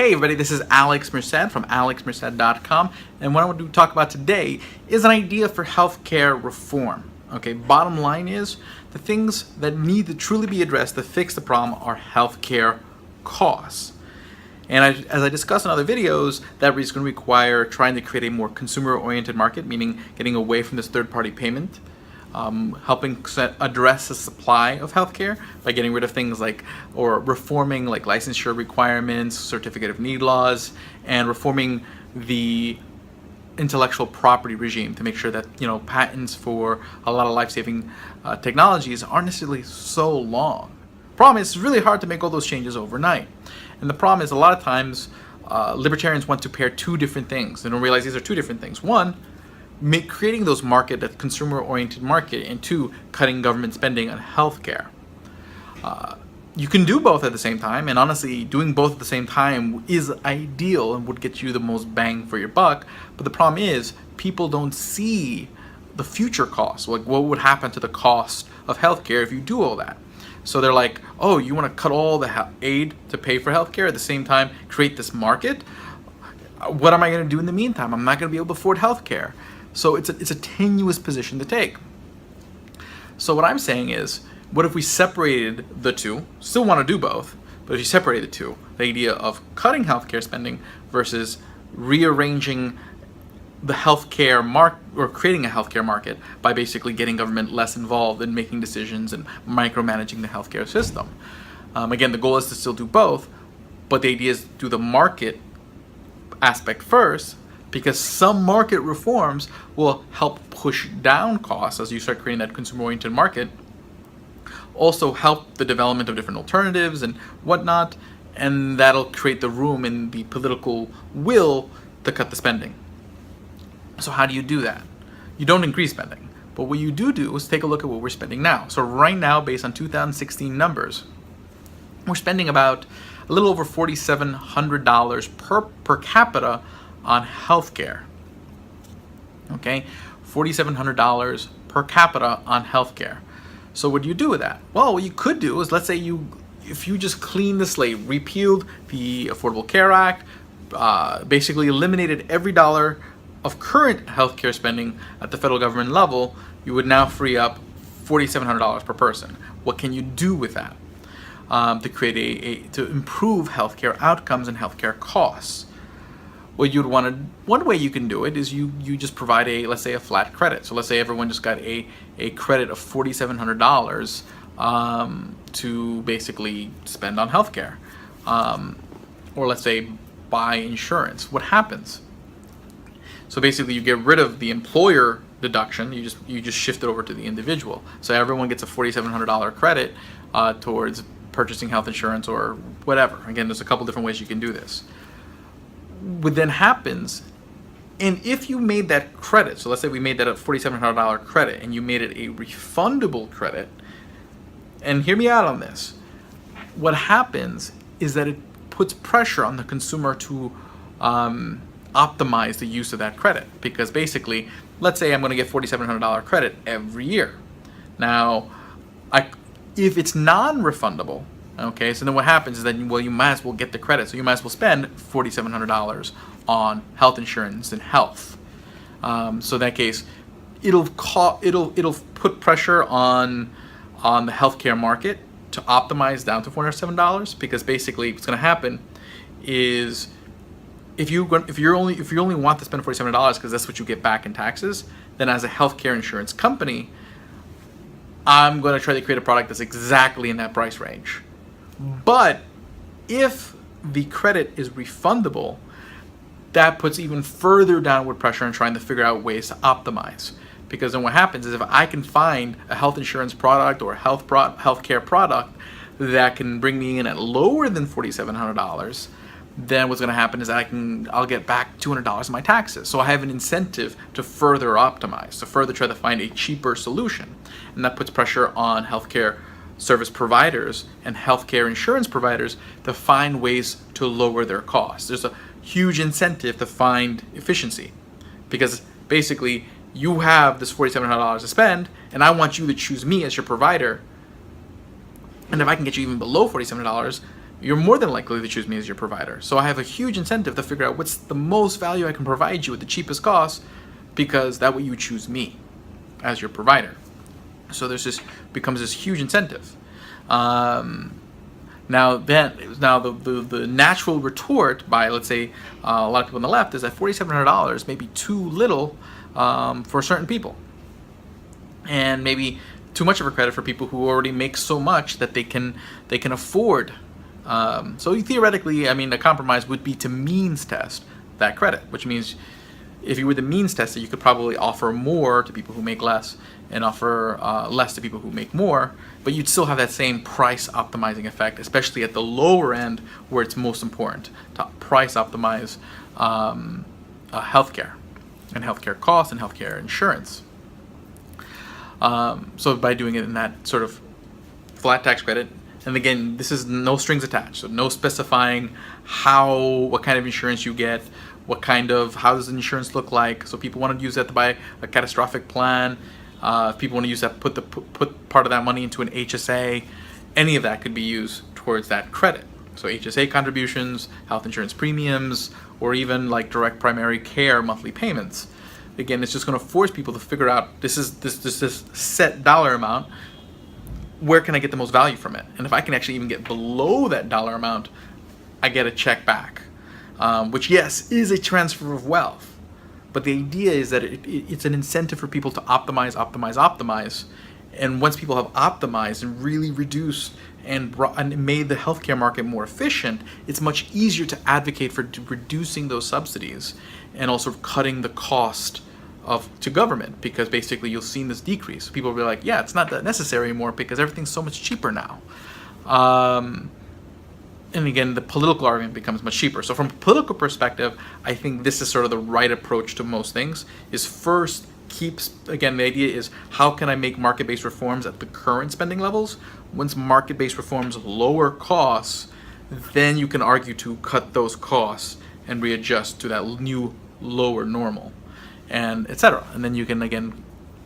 Hey everybody, this is Alex Merced from alexmerced.com, and what I want to talk about today is an idea for healthcare reform. Okay, bottom line is the things that need to truly be addressed to fix the problem are healthcare costs. And as I discussed in other videos, that is going to require trying to create a more consumer-oriented market, meaning getting away from this third-party payment, helping address the supply of healthcare by getting rid of things like, or reforming like licensure requirements, certificate of need laws, and reforming the intellectual property regime to make sure that patents for a lot of life-saving technologies aren't necessarily so long. Problem is, it's really hard to make all those changes overnight. And the problem is, a lot of times libertarians want to pair two different things. They don't realize these are two different things. One, creating those that consumer-oriented market, and two, cutting government spending on healthcare. You can do both at the same time, and honestly, doing both at the same time is ideal and would get you the most bang for your buck. But the problem is, people don't see the future costs, like what would happen to the cost of healthcare if you do all that. So they're like, oh, you want to cut all the aid to pay for healthcare, at the same time create this market? What am I going to do in the meantime? I'm not going to be able to afford healthcare. So it's a tenuous position to take. So what I'm saying is, what if we separated the two? Still want to do both, but if you separate the two, the idea of cutting healthcare spending versus rearranging the healthcare market, or creating a healthcare market by basically getting government less involved in making decisions and micromanaging the healthcare system. Again, the goal is to still do both, but the idea is do the market aspect first, because some market reforms will help push down costs as you start creating that consumer-oriented market. Also help the development of different alternatives and whatnot, and that'll create the room and the political will to cut the spending. So how do you do that? You don't increase spending, but what you do is take a look at what we're spending now. So right now, based on 2016 numbers, we're spending about a little over $4,700 per capita on healthcare. Okay, $4,700 per capita on healthcare. So what do you do with that? Well, what you could do is, let's say if you just clean the slate, repealed the Affordable Care Act, basically eliminated every dollar of current healthcare spending at the federal government level, you would now free up $4,700 per person. What can you do with that to create to improve healthcare outcomes and healthcare costs? What you'd want to, one way you can do it is you just provide let's say a flat credit. So let's say everyone just got a credit of $4,700 to basically spend on healthcare, or let's say buy insurance. What happens? So basically, you get rid of the employer deduction. You just shift it over to the individual. So everyone gets a $4,700 credit towards purchasing health insurance or whatever. Again, there's a couple different ways you can do this. What then happens, and if you made that credit, so let's say we made that a $4,700 credit and you made it a refundable credit, and hear me out on this, what happens is that it puts pressure on the consumer to optimize the use of that credit, because basically, let's say I'm going to get $4,700 credit every year. Now, if it's non-refundable, okay, so then what happens is that, well, you might as well get the credit, so you might as well spend $4,700 on health insurance and health. So in that case, it'll put pressure on the healthcare market to optimize down to $407, because basically what's going to happen is if you only want to spend $47 because that's what you get back in taxes, then as a healthcare insurance company, I'm going to try to create a product that's exactly in that price range. But if the credit is refundable, that puts even further downward pressure on trying to figure out ways to optimize. Because then what happens is, if I can find a health insurance product or a healthcare product that can bring me in at lower than $4,700, then what's going to happen is I'll get back $200 in my taxes. So I have an incentive to further optimize, to further try to find a cheaper solution. And that puts pressure on healthcare service providers and healthcare insurance providers to find ways to lower their costs. There's a huge incentive to find efficiency, because basically you have this $4,700 to spend, and I want you to choose me as your provider. And if I can get you even below $4,700, you're more than likely to choose me as your provider. So I have a huge incentive to figure out what's the most value I can provide you at the cheapest cost, because that way you choose me as your provider. So becomes this huge incentive. Now the natural retort by, let's say, a lot of people on the left is that $4,700 may be too little for certain people, and maybe too much of a credit for people who already make so much that they can afford. So theoretically, I mean, the compromise would be to means test that credit, which means if you were the means tester, you could probably offer more to people who make less and offer less to people who make more, but you'd still have that same price optimizing effect, especially at the lower end where it's most important to price optimize healthcare and healthcare costs and healthcare insurance. So by doing it in that sort of flat tax credit, and again, this is no strings attached, so no specifying what kind of insurance you get, how does the insurance look like. So people want to use that to buy a catastrophic plan. If people want to use that, put part of that money into an HSA, any of that could be used towards that credit. So HSA contributions, health insurance premiums, or even like direct primary care monthly payments. Again, it's just going to force people to figure out this set dollar amount. Where can I get the most value from it? And if I can actually even get below that dollar amount, I get a check back, which, yes, is a transfer of wealth. But the idea is that it's an incentive for people to optimize. And once people have optimized and really reduced and made the healthcare market more efficient, it's much easier to advocate for reducing those subsidies and also cutting the cost to government, because basically you'll see this decrease. People will be like, yeah, it's not that necessary anymore because everything's so much cheaper now. And again, the political argument becomes much cheaper. So from a political perspective, I think this is sort of the right approach to most things, is first again, the idea is how can I make market-based reforms at the current spending levels? Once market-based reforms lower costs, then you can argue to cut those costs and readjust to that new lower normal, and etc. And then you can, again,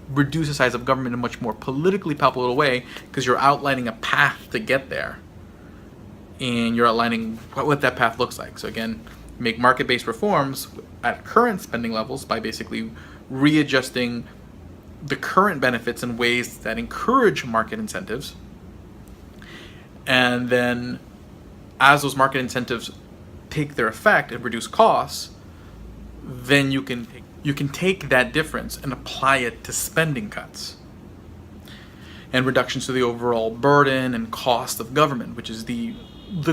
reduce the size of government in a much more politically palpable way, because you're outlining a path to get there. And you're outlining what that path looks like. So again, make market-based reforms at current spending levels by basically readjusting the current benefits in ways that encourage market incentives. And then as those market incentives take their effect and reduce costs, then you can take that difference and apply it to spending cuts and reductions to the overall burden and cost of government, which is the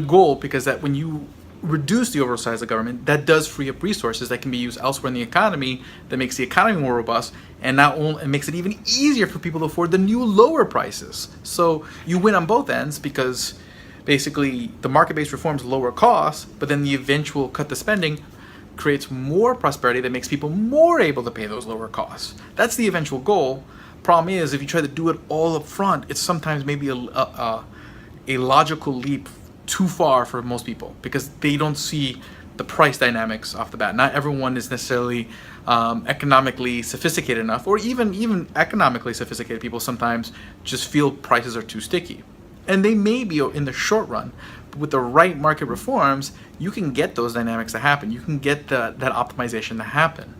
goal, because that when you reduce the overall size of government, that does free up resources that can be used elsewhere in the economy, that makes the economy more robust, and it makes it even easier for people to afford the new lower prices. So you win on both ends, because basically the market-based reforms lower costs, but then the eventual cut to spending creates more prosperity that makes people more able to pay those lower costs. That's the eventual goal. Problem is, if you try to do it all up front, it's sometimes maybe a logical leap too far for most people, because they don't see the price dynamics off the bat. Not everyone is necessarily economically sophisticated enough, or even economically sophisticated people sometimes just feel prices are too sticky. And they may be in the short run, but with the right market reforms, you can get those dynamics to happen. You can get that optimization to happen.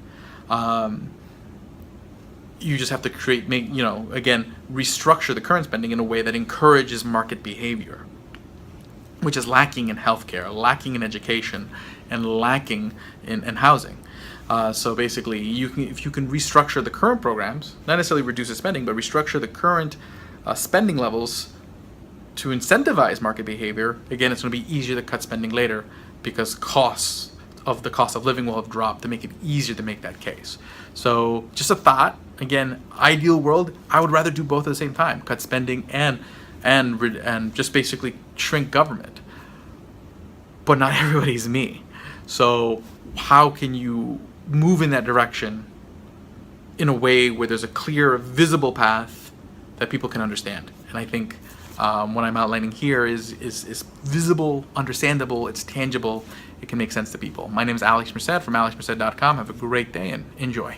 You just have to restructure the current spending in a way that encourages market behavior, which is lacking in healthcare, lacking in education, and lacking in housing. So basically, if you can restructure the current programs, not necessarily reduce the spending, but restructure the current spending levels to incentivize market behavior, again, it's going to be easier to cut spending later, because the cost of living will have dropped to make it easier to make that case. So just a thought. Again, ideal world, I would rather do both at the same time: cut spending and just basically shrink government. But not everybody's me. So how can you move in that direction in a way where there's a clear, visible path that people can understand? And I think what I'm outlining here is visible, understandable, it's tangible, it can make sense to people. My name is Alex Merced from alexmerced.com. Have a great day and enjoy.